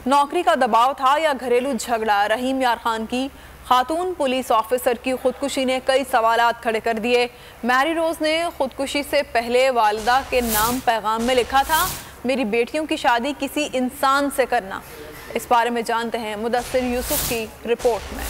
नौकरी का दबाव था या घरेलू झगड़ा, रहीम यार खान की खातून पुलिस ऑफिसर की खुदकुशी ने कई सवालात खड़े कर दिए। मैरी रोज ने खुदकुशी से पहले वालिदा के नाम पैगाम में लिखा था, मेरी बेटियों की शादी किसी इंसान से करना। इस बारे में जानते हैं मुदस्सिर यूसुफ की रिपोर्ट में।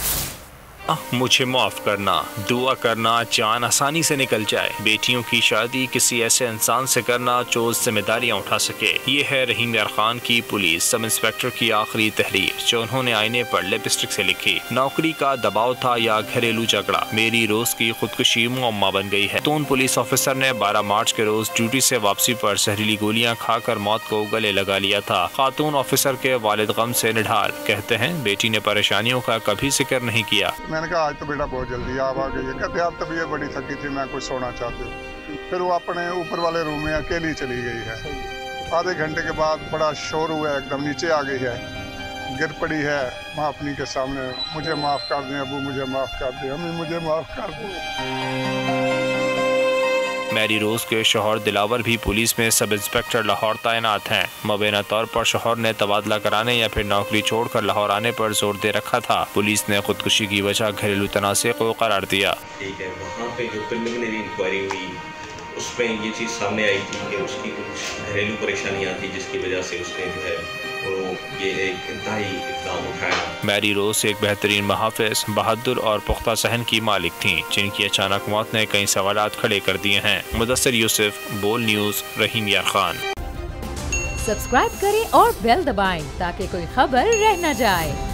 मुझे माफ़ करना, दुआ करना जान आसानी से निकल जाए। बेटियों की शादी किसी ऐसे इंसान से करना जो जिम्मेदारियां उठा सके। ये है रहीम यार खान की पुलिस सब इंस्पेक्टर की आखिरी तहरीर जो उन्होंने आईने पर लिपस्टिक से लिखी। नौकरी का दबाव था या घरेलू झगड़ा, मेरी रोज की खुदकुशी मुअम्मा बन गई है। खातून पुलिस ऑफिसर ने 12 मार्च के रोज ड्यूटी से वापसी पर जहरीली गोलियां खाकर मौत को गले लगा लिया था। खातून ऑफिसर के वालिद गम से निढाल, कहते हैं बेटी ने परेशानियों का कभी जिक्र नहीं किया। मैंने कहा आज तो बेटा बहुत जल्दी आप आ गई है। कहते आप तबीयत बड़ी थकी थी, मैं कुछ सोना चाहती हूँ। फिर वो अपने ऊपर वाले रूम में अकेली चली गई है। आधे घंटे के बाद बड़ा शोर हुआ, एकदम नीचे आ गई है, गिर पड़ी है माँ अपनी के सामने। मुझे माफ़ कर दें अबू, मुझे माफ़ कर दें अम्मी, मुझे माफ़ कर दें। मैरी रोज के शौहर दिलावर भी पुलिस में सब इंस्पेक्टर लाहौर तैनात हैं। मुबैना तौर पर शौहर ने तबादला कराने या फिर नौकरी छोड़कर लाहौर आने पर जोर दे रखा था। पुलिस ने खुदकुशी की वजह घरेलू तनाज़े को करार दिया। ठीक है, वहाँ पे जो प्रिलिमिनरी इंक्वायरी हुई उसमें ये चीज़ सामने आई थी कि उसकी कुछ घरेलू परेशानियाँ थी जिसकी वजह से उसने जो है ये एक इंतहाई इक़दाम उठाया। मैरी रोज एक बेहतरीन मुहाफ़िज़, बहादुर और पुख्ता सहन की मालिक थीं, जिनकी अचानक मौत ने कई सवालात खड़े कर दिए हैं। मुदस्सिर यूसुफ, बोल न्यूज़, रहीम यार खान। सब्सक्राइब करें और बेल दबाएं ताकि कोई खबर रह न जाए।